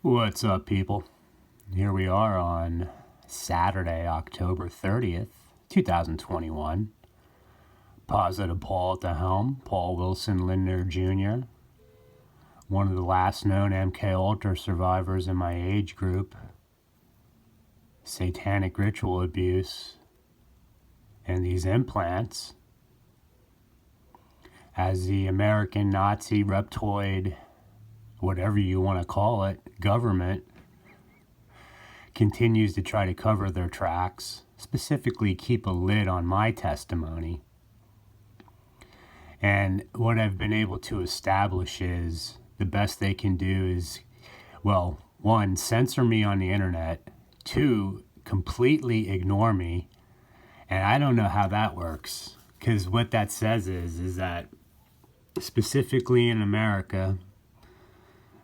What's up, people? Here we are on Saturday, October 30th, 2021. Positive Paul at the helm, Paul Wilson Lindner Jr., one of the last known MK Ultra survivors in my age group. Satanic ritual abuse and these implants as the American Nazi reptoid, whatever you want to call it, government continues to try to cover their tracks, specifically keep a lid on my testimony. And what I've been able to establish is the best they can do is, well, one, censor me on the internet, two, completely ignore me. And I don't know how that works, because what that says is that specifically in America,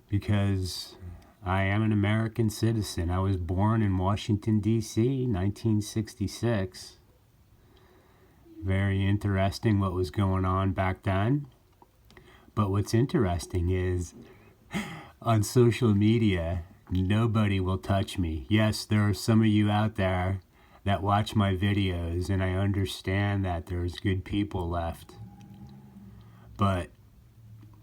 because I am an American citizen. I was born in Washington, D.C., 1966. Very interesting what was going on back then. But what's interesting is on social media, nobody will touch me. Yes, there are some of you out there that watch my videos, and I understand that there's good people left. But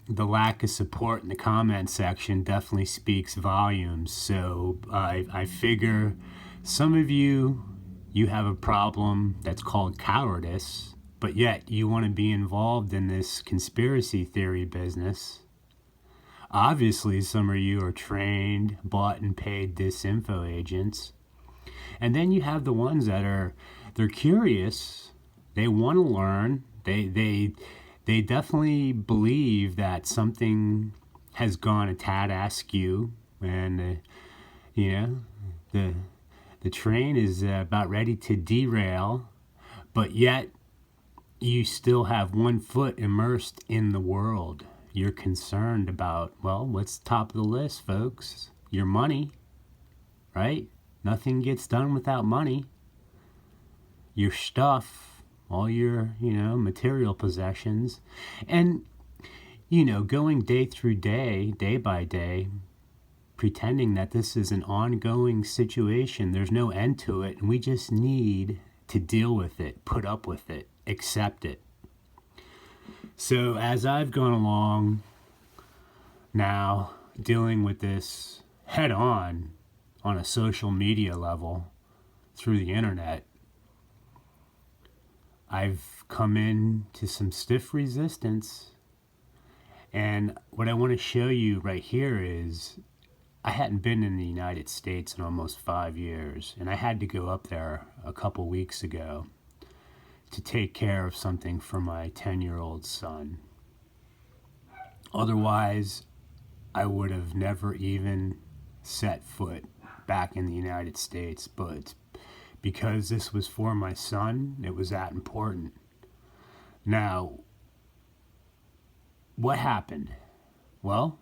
the lack of support in the comment section definitely speaks volumes. So I figure some of you have a problem that's called cowardice, but yet you want to be involved in this conspiracy theory business. Obviously, some of you are trained, bought and paid disinfo agents. And then you have the ones that they're curious, they want to learn, they definitely believe that something has gone a tad askew, and the train is about ready to derail, but yet you still have one foot immersed in the world. You're concerned about, well, what's top of the list, folks? Your money, right? Nothing gets done without money. Your stuff, all your, material possessions. And, going day through day, day by day, pretending that this is an ongoing situation. There's no end to it, and we just need to deal with it, put up with it, accept it. So as I've gone along now, dealing with this head on a social media level through the internet, I've come into some stiff resistance. And what I want to show you right here is I hadn't been in the United States in almost 5 years, and I had to go up there a couple weeks ago to take care of something for my 10-year-old son. Otherwise, I would have never even set foot back in the United States, but because this was for my son, it was that important. Now, what happened? Well,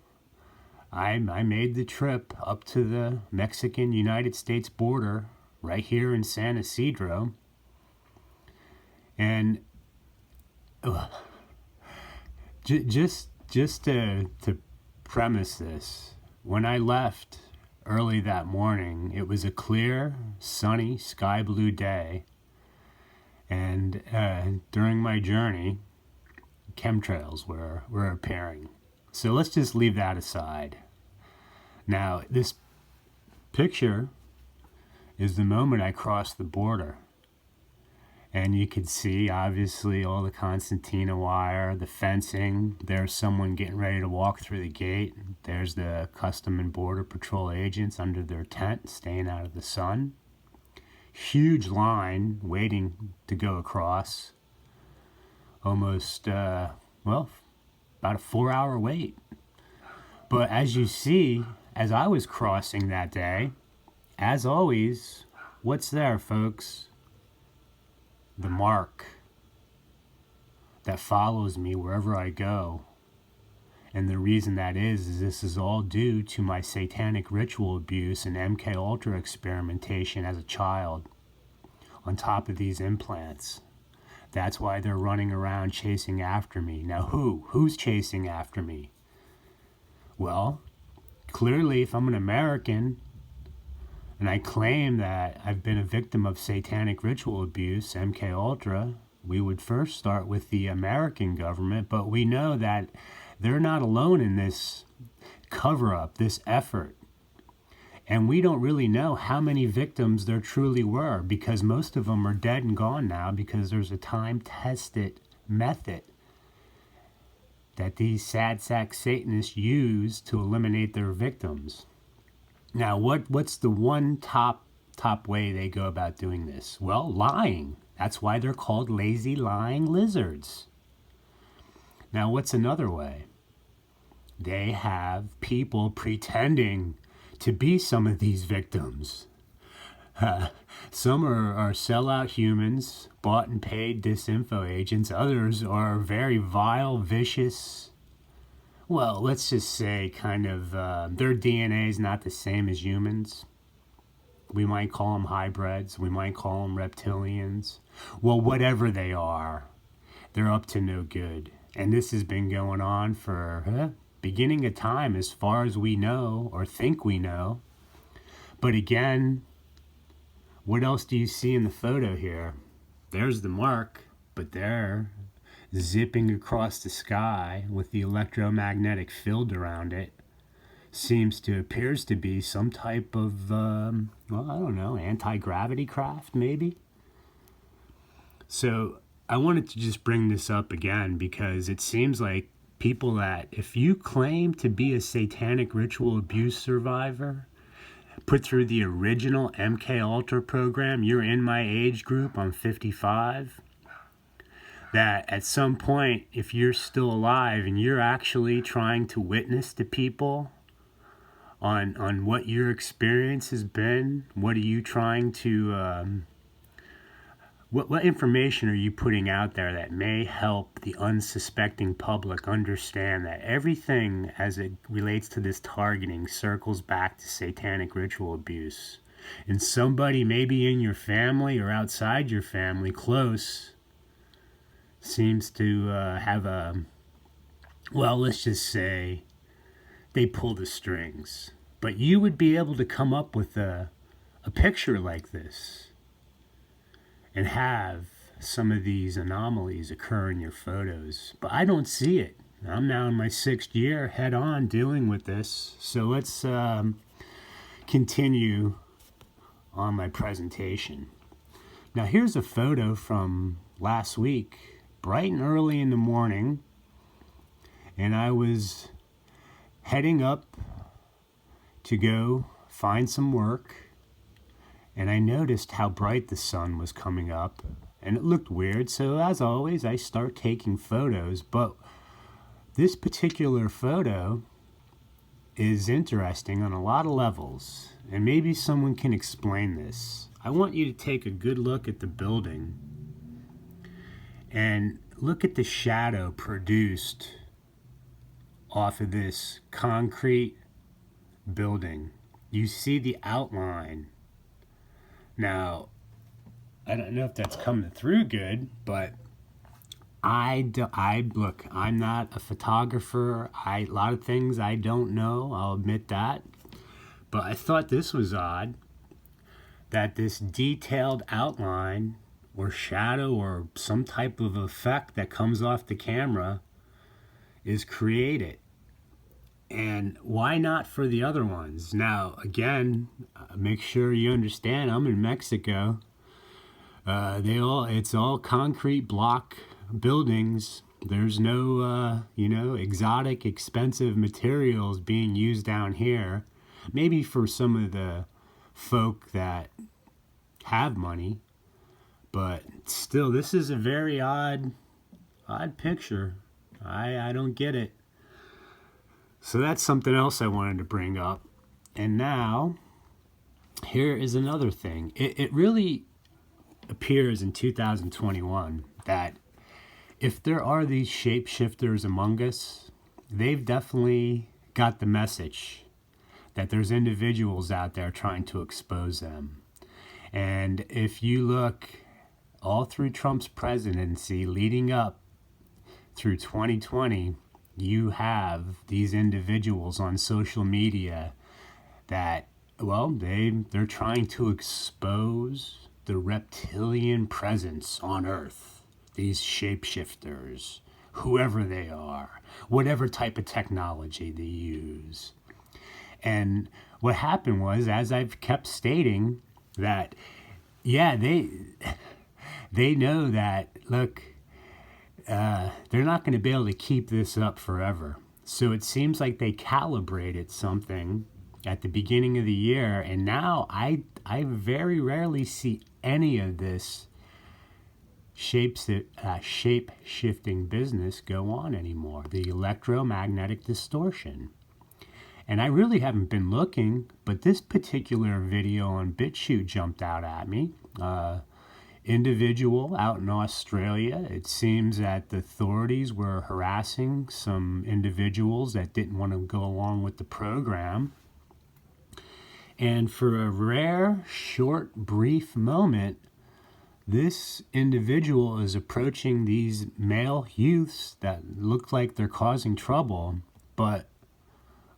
I made the trip up to the Mexican-United States border right here in San Ysidro. And just to premise this, when I left early that morning, it was a clear, sunny, sky blue day. And during my journey, chemtrails were appearing. So let's just leave that aside. Now, this picture is the moment I crossed the border. And you can see, obviously, all the concertina wire, the fencing. There's someone getting ready to walk through the gate. There's the Custom and Border Patrol agents under their tent, staying out of the sun. Huge line waiting to go across. Almost, about a 4-hour wait. But as you see, as I was crossing that day, as always, what's there, folks? The mark that follows me wherever I go. And the reason that is this is all due to my satanic ritual abuse and MK Ultra experimentation as a child on top of these implants. That's why they're running around chasing after me. Now who's chasing after me? Well, clearly, if I'm an American and I claim that I've been a victim of satanic ritual abuse, MK Ultra, we would first start with the American government, but we know that they're not alone in this cover up, this effort. And we don't really know how many victims there truly were, because most of them are dead and gone now, because there's a time-tested method that these sad sack Satanists use to eliminate their victims. Now, what's the one top way they go about doing this? Well, lying. That's why they're called lazy lying lizards. Now, what's another way? They have people pretending to be some of these victims. Some are sellout humans, bought and paid disinfo agents. Others are very vile, vicious, well, let's just say kind of their DNA is not the same as humans. We might call them hybrids. We might call them reptilians. Well, whatever they are, they're up to no good. And this has been going on for beginning of time as far as we know or think we know. But again, what else do you see in the photo here? There's the mark, but they're zipping across the sky with the electromagnetic field around it. Appears to be some type of, well, I don't know, anti-gravity craft, maybe? So I wanted to just bring this up again because it seems like people that, if you claim to be a satanic ritual abuse survivor, put through the original MK Ultra program, you're in my age group, I'm 55, that at some point, if you're still alive and you're actually trying to witness to people on what your experience has been, what are you trying to, what information are you putting out there that may help the unsuspecting public understand that everything as it relates to this targeting circles back to satanic ritual abuse? And somebody maybe in your family or outside your family, close, seems to have a, well, let's just say they pull the strings. But you would be able to come up with a picture like this and have some of these anomalies occur in your photos. But I don't see it. I'm now in my 6th year head on dealing with this. So let's continue on my presentation. Now here's a photo from last week, bright and early in the morning, and I was heading up to go find some work, and I noticed how bright the sun was coming up, and it looked weird, so as always I start taking photos. But this particular photo is interesting on a lot of levels, and maybe someone can explain this. I want you to take a good look at the building and look at the shadow produced off of this concrete building. You see the outline. Now, I don't know if that's coming through good, but look, I'm not a photographer. A lot of things I don't know, I'll admit that. But I thought this was odd, that this detailed outline or shadow or some type of effect that comes off the camera is created. And why not for the other ones? Now, again, make sure you understand, I'm in Mexico. It's all concrete block buildings. There's no, exotic, expensive materials being used down here. Maybe for some of the folk that have money, but still, this is a very odd picture. I don't get it. So that's something else I wanted to bring up. And now, here is another thing. It really appears in 2021 that if there are these shapeshifters among us, they've definitely got the message that there's individuals out there trying to expose them. And if you look all through Trump's presidency leading up through 2020, you have these individuals on social media that, well, they're trying to expose the reptilian presence on Earth. These shapeshifters, whoever they are, whatever type of technology they use. And what happened was, as I've kept stating, that yeah, they know that, look, they're not going to be able to keep this up forever. So it seems like they calibrated something at the beginning of the year, and now I very rarely see any of this shape shifting business go on anymore. The electromagnetic distortion. And I really haven't been looking, but this particular video on BitChute jumped out at me. Individual out in Australia, it seems that the authorities were harassing some individuals that didn't want to go along with the program. And for a rare, short, brief moment, this individual is approaching these male youths that look like they're causing trouble, but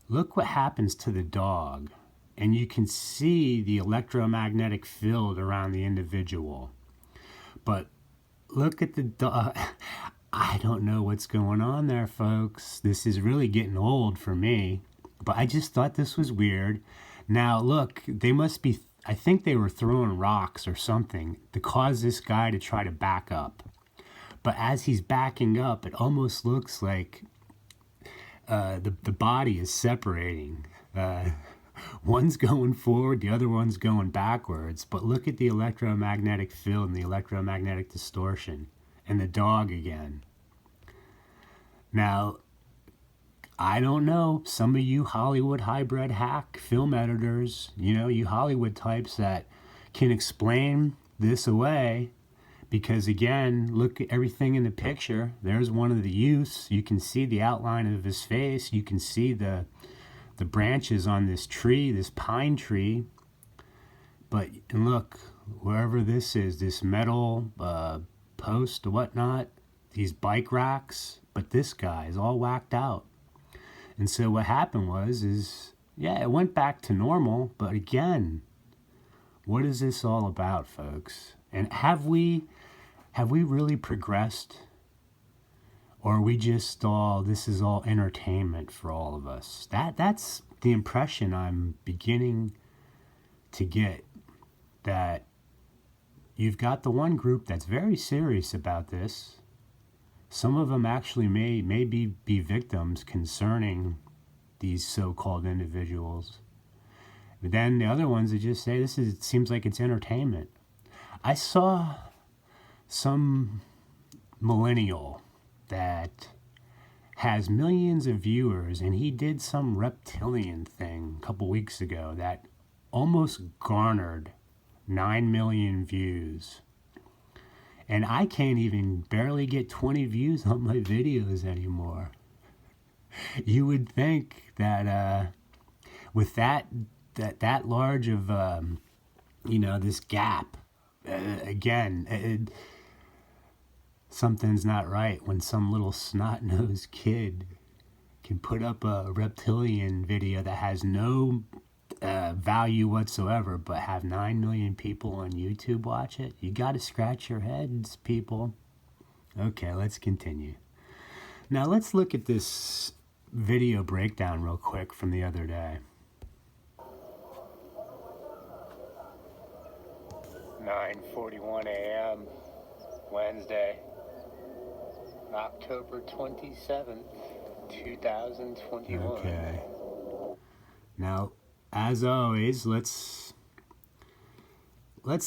look what happens to the dog. And you can see the electromagnetic field around the individual. But look at the dog. I don't know what's going on there, folks. This is really getting old for me. But I just thought this was weird. Now, look, they must be, I think they were throwing rocks or something to cause this guy to try to back up. But as he's backing up, it almost looks like the body is separating. One's going forward, the other one's going backwards. But look at the electromagnetic field and the electromagnetic distortion. And the dog again. Now, I don't know, some of you Hollywood hybrid hack film editors, you Hollywood types that can explain this away. Because again, look at everything in the picture. There's one of the youths. You can see the outline of his face. You can see the branches on this tree, this pine tree. But and look, wherever this is, this metal post or whatnot, these bike racks, but this guy is all whacked out. And so what happened is it went back to normal. But again, what is this all about, folks? And have we really progressed? Or are we just this is all entertainment for all of us? That's the impression I'm beginning to get, that you've got the one group that's very serious about this. Some of them actually may be victims concerning these so-called individuals. But then the other ones that just say it seems like it's entertainment. I saw some millennial that has millions of viewers, and he did some reptilian thing a couple weeks ago that almost garnered 9 million views. And I can't even barely get 20 views on my videos anymore. You would think that with that large of this gap, again, something's not right when some little snot-nosed kid can put up a reptilian video that has no value whatsoever, but have 9 million people on YouTube watch it. You got to scratch your heads, people. Okay, let's continue. Now let's look at this video breakdown real quick from the other day. 9:41 a.m. Wednesday, October 27th, 2021. Okay. Now, as always, let's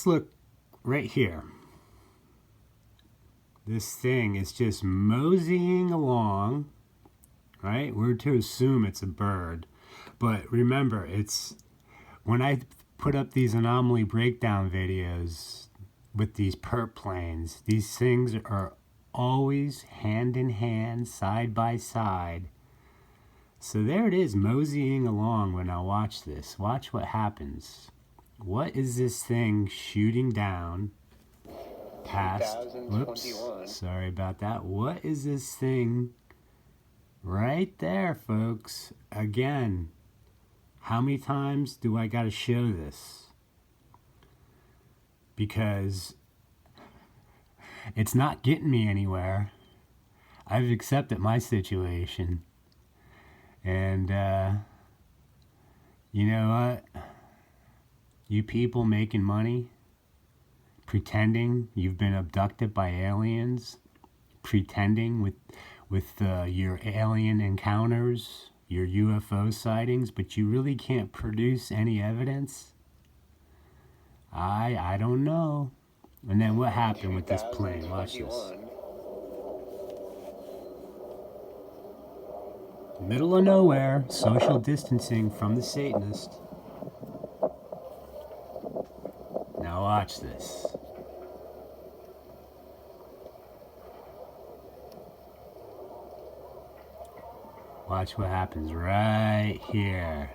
look right here. This thing is just moseying along, right? We're to assume it's a bird. But remember, it's when I put up these anomaly breakdown videos with these perp planes, these things are always hand in hand, side by side. So there it is, moseying along. When I watch this, watch what happens. What is this thing shooting down past? Whoops, sorry about that. What is this thing Right there, folks. Again, how many times do I got to show this? Because it's not getting me anywhere. I've accepted my situation. And, you know what? You people making money, pretending you've been abducted by aliens, pretending with your alien encounters, your UFO sightings, but you really can't produce any evidence? I don't know. And then what happened with this plane? Watch this. Middle of nowhere, social distancing from the Satanist. Now watch this. Watch what happens right here.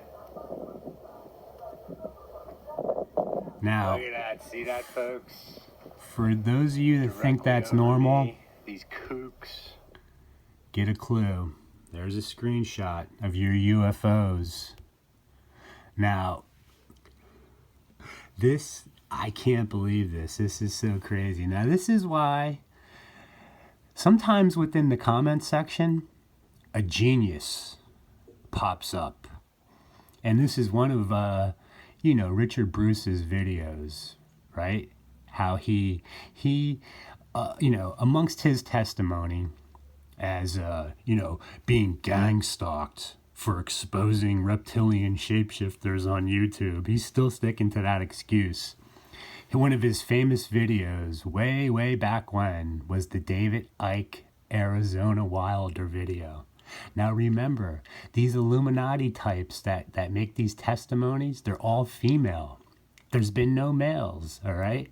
Now, look at that. See that, folks? For those of you that think that's normal, these kooks, get a clue. There's a screenshot of your UFOs. Now, this, I can't believe this. This is so crazy. Now, this is why sometimes within the comment section, a genius pops up. And this is one of, Richard Bruce's videos, right? How he amongst his testimony as, being gang stalked for exposing reptilian shapeshifters on YouTube, he's still sticking to that excuse. One of his famous videos, way, way back when, was the David Icke Arizona Wilder video. Now remember, these Illuminati types that make these testimonies, they're all female. There's been no males, all right?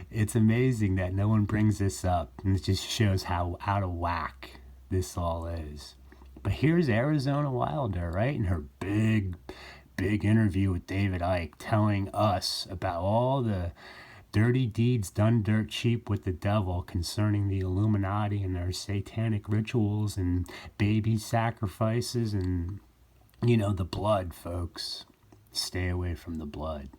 It's amazing that no one brings this up, and it just shows how out of whack this all is. But here's Arizona Wilder, right, in her big interview with David Icke, telling us about all the dirty deeds done dirt cheap with the devil concerning the Illuminati and their satanic rituals and baby sacrifices and, the blood, folks. Stay away from the blood.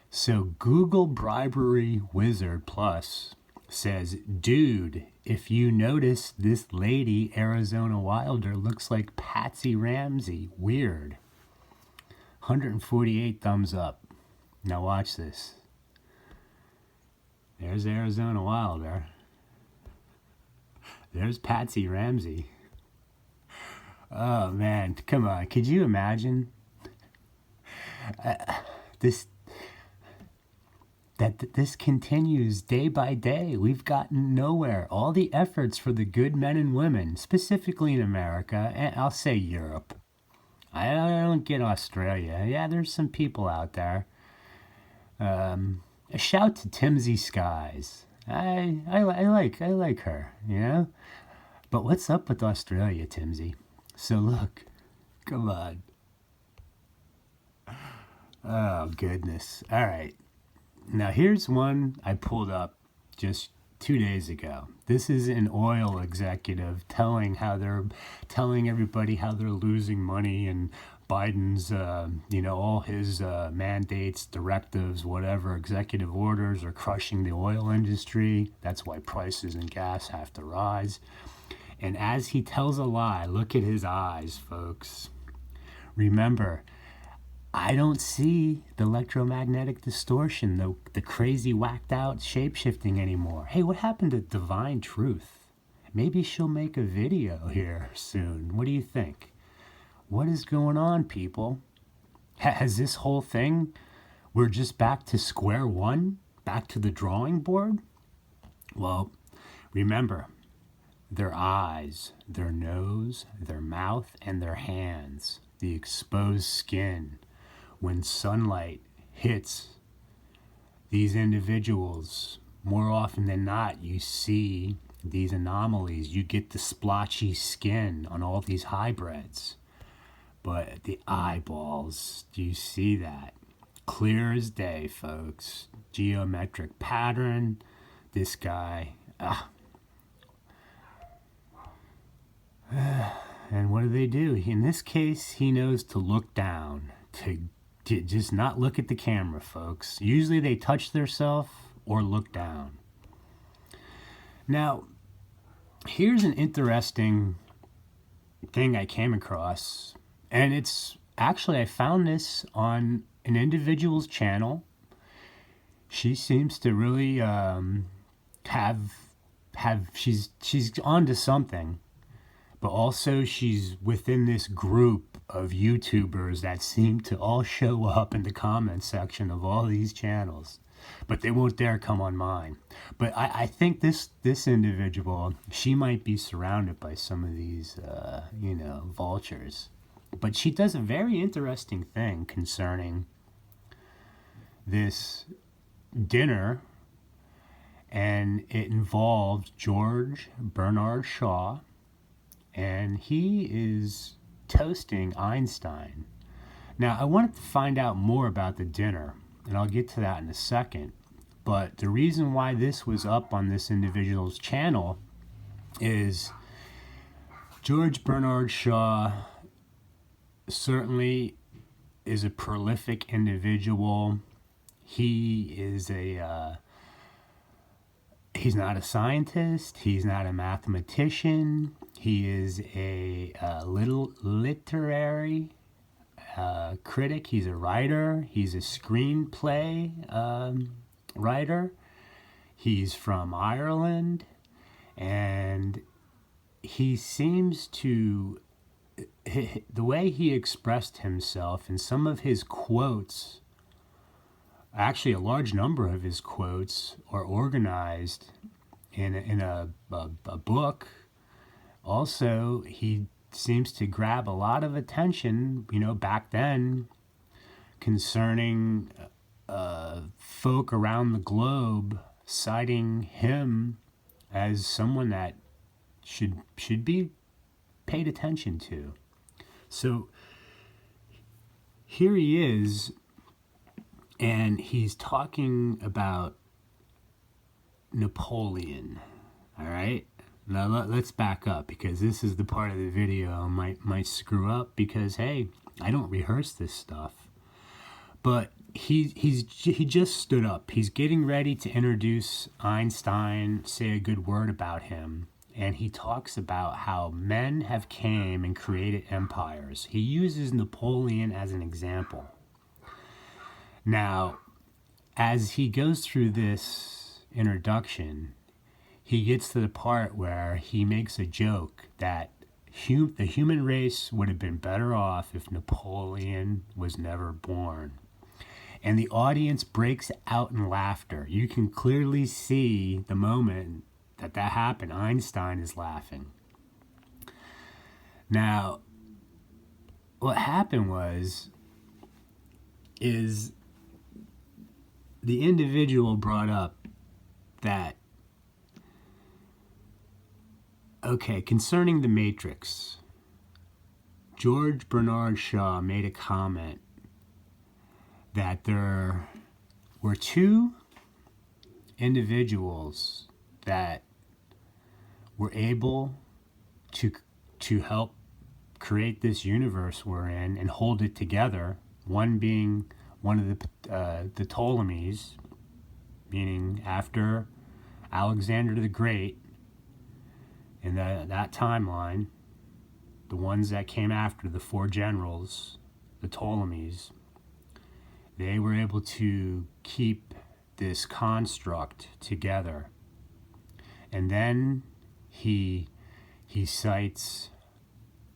So Google Bribery Wizard Plus says, dude, if you notice this lady, Arizona Wilder, looks like Patsy Ramsey. Weird. 148 thumbs up. Now watch this. There's Arizona Wilder. There's Patsy Ramsey. Oh man, come on. Could you imagine this continues day by day? We've gotten nowhere. All the efforts for the good men and women, specifically in America, and I'll say Europe. I don't get Australia. Yeah, there's some people out there. A shout to Timsy Skies. I like her, But what's up with Australia, Timsy? So look, come on. Oh goodness. All right. Now here's one I pulled up just 2 days ago. This is an oil executive telling everybody how they're losing money, and Biden's, all his mandates, directives, whatever, executive orders are crushing the oil industry. That's why prices in gas have to rise. And as he tells a lie, look at his eyes, folks. Remember, I don't see the electromagnetic distortion, the crazy whacked out shape-shifting anymore. Hey, what happened to Divine Truth? Maybe she'll make a video here soon. What do you think? What is going on, people? Has this whole thing, we're just back to square one? Back to the drawing board? Well, remember, their eyes, their nose, their mouth, and their hands, the exposed skin. When sunlight hits these individuals, more often than not, you see these anomalies. You get the splotchy skin on all these hybrids. But the eyeballs, do you see that? Clear as day, folks. Geometric pattern. This guy, And what do? In this case, he knows to look down, to just not look at the camera, folks. Usually they touch themselves or look down. Now, here's an interesting thing I came across, and it's actually, I found this on an individual's channel. She seems to really she's onto something, but also she's within this group of YouTubers that seem to all show up in the comment section of all these channels, but they won't dare come on mine. But I think this individual, she might be surrounded by some of these, vultures. But she does a very interesting thing concerning this dinner, and it involves George Bernard Shaw, and he is toasting Einstein. Now, I wanted to find out more about the dinner, and I'll get to that in a second. But the reason why this was up on this individual's channel is George Bernard Shaw certainly is a prolific individual. He is he's not a scientist. He's not a mathematician. He is a little literary critic. He's a writer. He's a screenplay writer. He's from Ireland, and he seems to, the way he expressed himself in some of his quotes, actually a large number of his quotes are organized in a book. Also, he seems to grab a lot of attention, back then, concerning folk around the globe citing him as someone that should be paid attention to. So here he is, and he's talking about Napoleon. All right, now let's back up, because this is the part of the video I might screw up, because hey, I don't rehearse this stuff. But he just stood up. He's getting ready to introduce Einstein, say a good word about him, and he talks about how men have came and created empires. He uses Napoleon as an example. Now, as he goes through this introduction, he gets to the part where he makes a joke that the human race would have been better off if Napoleon was never born. And the audience breaks out in laughter. You can clearly see the moment that happened. Einstein is laughing. Now, what happened is the individual brought up that, okay, concerning the Matrix, George Bernard Shaw made a comment that there were two individuals that were able to help create this universe we're in and hold it together. One being one of the Ptolemies, meaning after Alexander the Great, in that timeline, the ones that came after the four generals, the Ptolemies, they were able to keep this construct together. And then he cites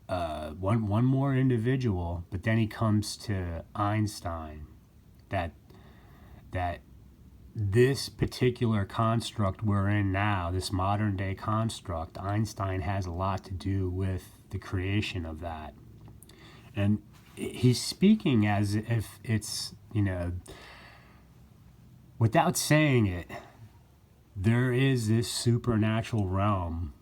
one more individual, but then he comes to Einstein, that this particular construct we're in now, this modern day construct, Einstein has a lot to do with the creation of that. And he's speaking as if it's, without saying it, there is this supernatural realm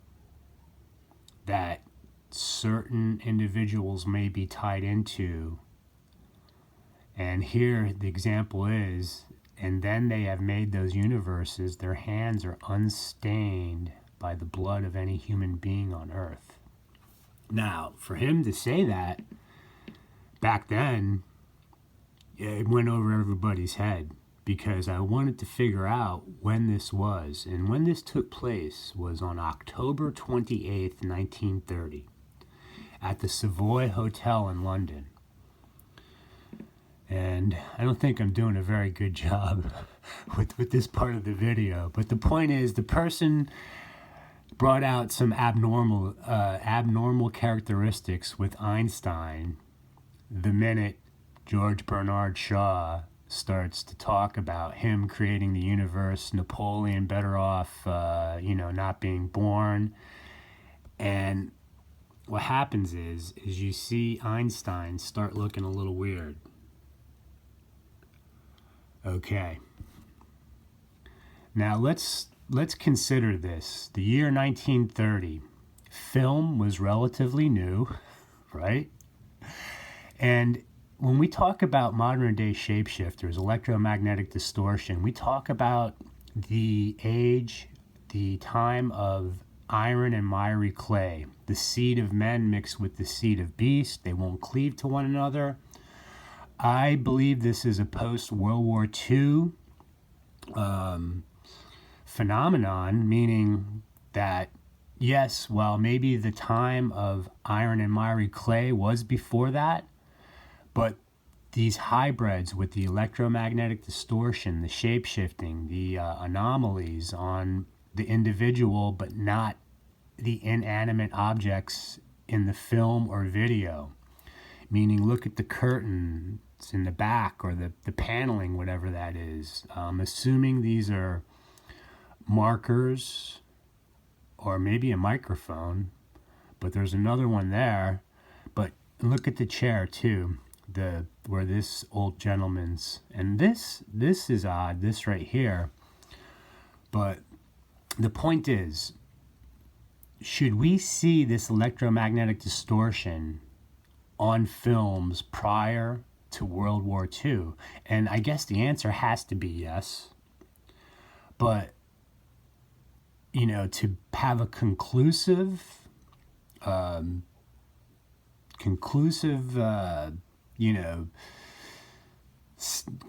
that certain individuals may be tied into. And here the example is, and then they have made those universes, their hands are unstained by the blood of any human being on earth. Now, for him to say that back then, it went over everybody's head because I wanted to figure out when this was. And when this took place was on October 28th, 1930, at the Savoy Hotel in London. And I don't think I'm doing a very good job with this part of the video. But the point is, the person brought out some abnormal characteristics with Einstein the minute George Bernard Shaw starts to talk about him creating the universe, Napoleon better off, not being born. And what happens is you see Einstein start looking a little weird. Okay. Now let's consider this. The year 1930. Film was relatively new, right? And when we talk about modern day shapeshifters, electromagnetic distortion, we talk about the age, the time of iron and miry clay, the seed of men mixed with the seed of beast. They won't cleave to one another. I believe this is a post-World War II phenomenon, meaning that, yes, well, maybe the time of iron and miry clay was before that, but these hybrids with the electromagnetic distortion, the shape-shifting, the anomalies on the individual, but not the inanimate objects in the film or video. Meaning, look at the curtains in the back or the paneling, whatever that is. Assuming these are markers or maybe a microphone, but there's another one there. But look at the chair too. Where this old gentleman's, and this is odd, this right here. But the point is, should we see this electromagnetic distortion on films prior to World War II? And I guess the answer has to be yes. But, to have a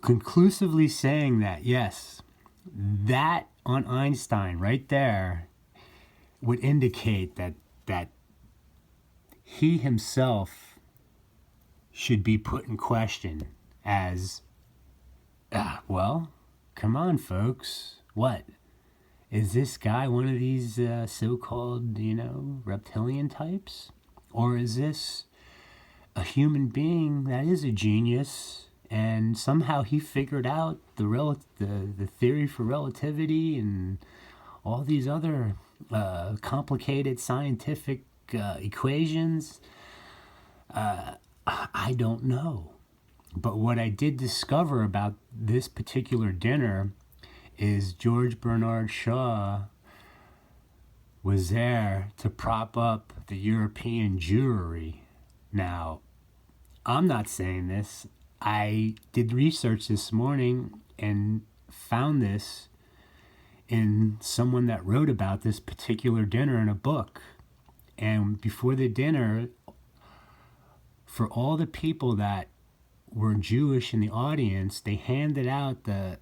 conclusively saying that, yes, that on Einstein right there would indicate that he himself should be put in question as, well, come on, folks, what? Is this guy one of these so-called, reptilian types? Or is this a human being that is a genius, and somehow he figured out the theory for relativity and all these other complicated scientific equations? I don't know. But what I did discover about this particular dinner is George Bernard Shaw was there to prop up the European Jewry. Now, I'm not saying this. I did research this morning and found this in someone that wrote about this particular dinner in a book. And before the dinner, for all the people that were Jewish in the audience, they handed out the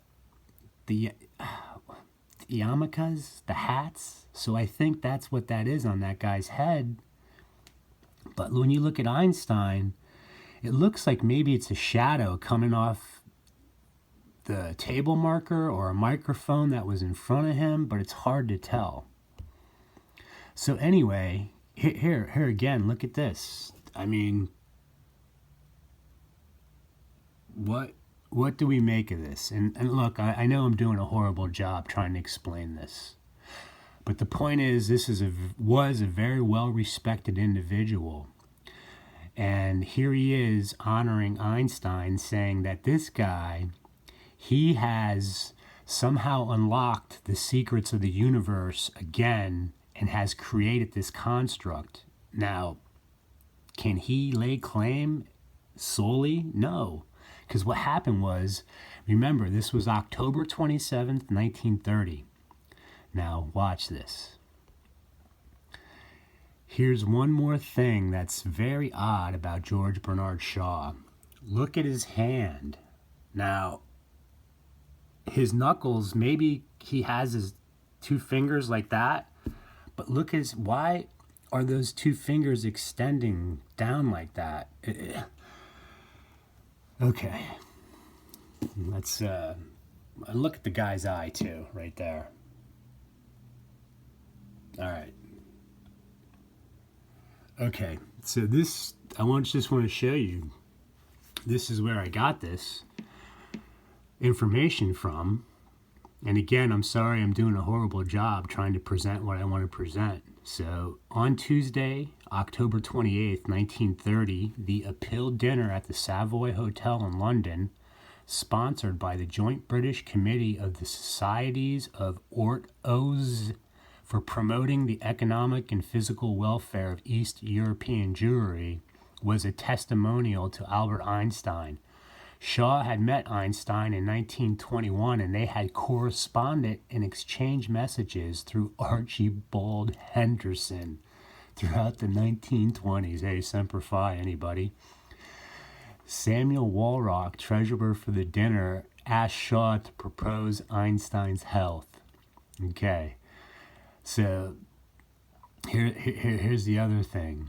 yarmulkes, the hats. So I think that's what that is on that guy's head. But when you look at Einstein, it looks like maybe it's a shadow coming off the table marker or a microphone that was in front of him, but it's hard to tell. So anyway, here again, look at this. I mean, what do we make of this? And look, I know I'm doing a horrible job trying to explain this. But the point is, this was a very well-respected individual. And here he is honoring Einstein, saying that this guy, he has somehow unlocked the secrets of the universe again and has created this construct. Now, can he lay claim solely? No. Because what happened was, remember, this was October 27th, 1930. Now, watch this. Here's one more thing that's very odd about George Bernard Shaw. Look at his hand. Now, his knuckles, maybe he has his two fingers like that, but look at his, why are those two fingers extending down like that? Okay. Let's look at the guy's eye too, right there. All right. Okay, so this, just want to show you, this is where I got this information from. And again, I'm sorry I'm doing a horrible job trying to present what I want to present. So on Tuesday, October 28th, 1930, the Appeal dinner at the Savoy Hotel in London, sponsored by the Joint British Committee of the Societies of Oz for promoting the economic and physical welfare of East European Jewry, was a testimonial to Albert Einstein. Shaw had met Einstein in 1921, and they had corresponded and exchanged messages through Archibald Henderson throughout the 1920s. Hey, Semper Fi, anybody? Samuel Walrock, treasurer for the dinner, asked Shaw to propose Einstein's health. Okay, so here's the other thing.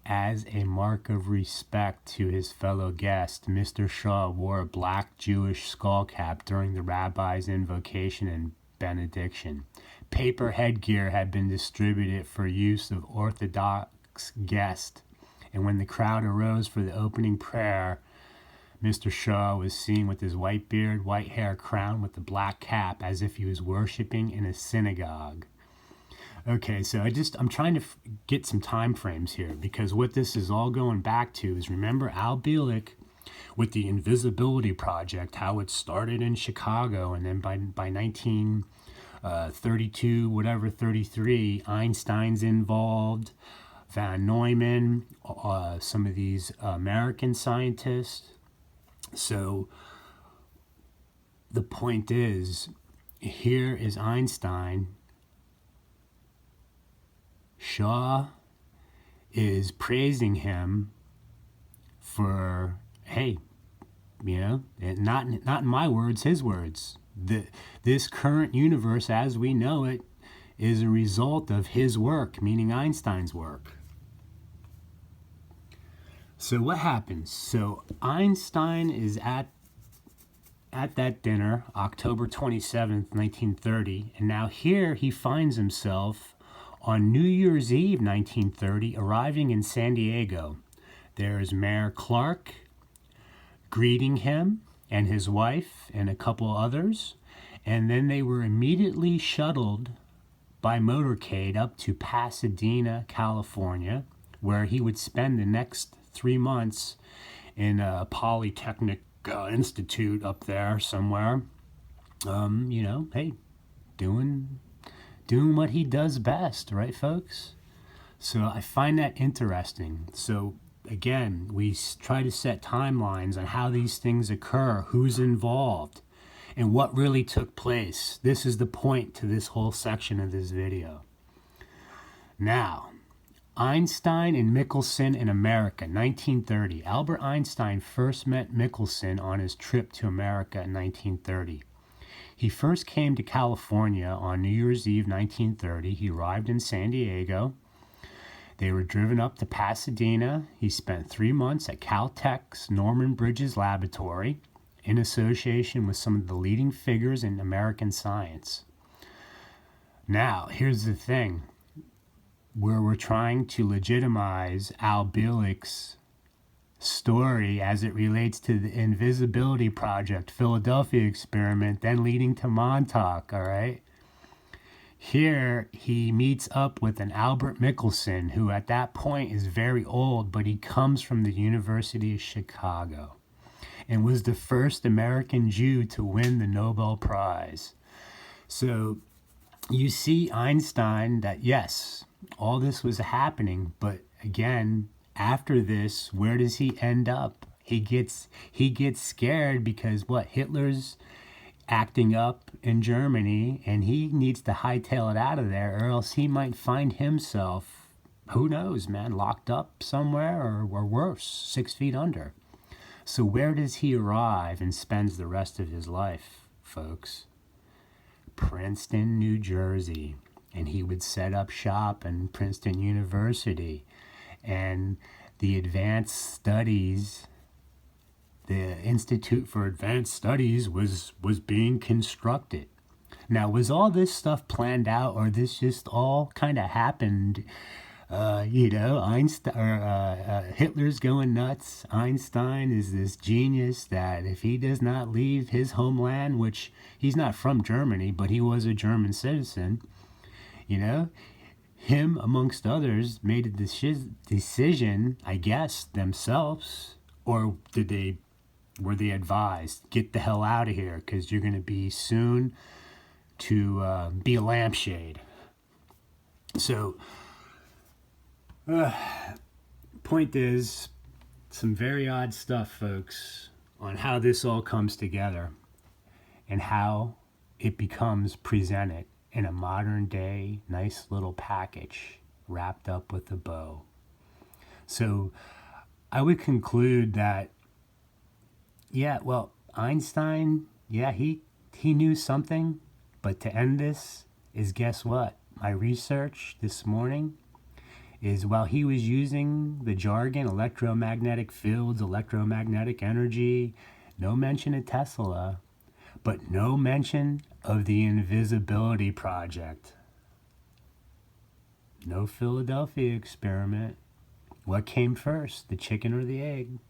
As a mark of respect to his fellow guest, Mr. Shaw wore a black Jewish skullcap during the rabbi's invocation and benediction. Paper headgear had been distributed for use of Orthodox guests, and when the crowd arose for the opening prayer, Mr. Shaw was seen with his white beard, white hair crowned with the black cap, as if he was worshiping in a synagogue. Okay, so I'm trying to get some time frames here, because what this is all going back to is, remember Al Bielek with the Invisibility Project, how it started in Chicago, and then by 1932, 33, Einstein's involved, Van Neumann, some of these American scientists. So the point is, here is Einstein. Shaw is praising him for, hey, not in my words, his words. This current universe as we know it is a result of his work, meaning Einstein's work. So what happens? So Einstein is at that dinner, October 27th, 1930, and now here he finds himself on New Year's Eve, 1930, arriving in San Diego. There's Mayor Clark greeting him and his wife and a couple others, and then they were immediately shuttled by motorcade up to Pasadena, California, where he would spend the next 3 months in a Polytechnic Institute up there somewhere. Hey, doing what he does best, right, folks? So I find that interesting. So again, we try to set timelines on how these things occur, who's involved, and what really took place. This is the point to this whole section of this video. Now, Einstein and Michelson in America, 1930. Albert Einstein first met Michelson on his trip to America in 1930. He first came to California on New Year's Eve, 1930. He arrived in San Diego. They were driven up to Pasadena. He spent 3 months at Caltech's Norman Bridges Laboratory in association with some of the leading figures in American science. Now, here's the thing. Where we're trying to legitimize Al Bielek's story as it relates to the Invisibility Project, Philadelphia experiment, then leading to Montauk, all right? Here, he meets up with an Albert Michelson, who at that point is very old, but he comes from the University of Chicago and was the first American Jew to win the Nobel Prize. So you see Einstein that, yes, all this was happening, but again, after this, where does he end up? He gets scared because what? Hitler's acting up in Germany, and he needs to hightail it out of there, or else he might find himself, who knows, man, locked up somewhere, or worse, 6 feet under. So where does he arrive and spends the rest of his life, folks? Princeton, New Jersey. And he would set up shop in Princeton University. And the advanced studies, the Institute for Advanced Studies was being constructed. Now, was all this stuff planned out, or this just all kind of happened? Einstein, Hitler's going nuts. Einstein is this genius that if he does not leave his homeland, which he's not from Germany, but he was a German citizen, him, amongst others, made a decision, I guess, themselves, or were they advised, get the hell out of here, because you're going to be soon to be a lampshade. So, point is, some very odd stuff, folks, on how this all comes together and how it becomes presented in a modern day, nice little package wrapped up with a bow. So I would conclude that, Einstein, he knew something, but to end this is, guess what? My research this morning is, while he was using the jargon, electromagnetic fields, electromagnetic energy, no mention of Tesla, but no mention of the invisibility project. No Philadelphia experiment. What came first, the chicken or the egg?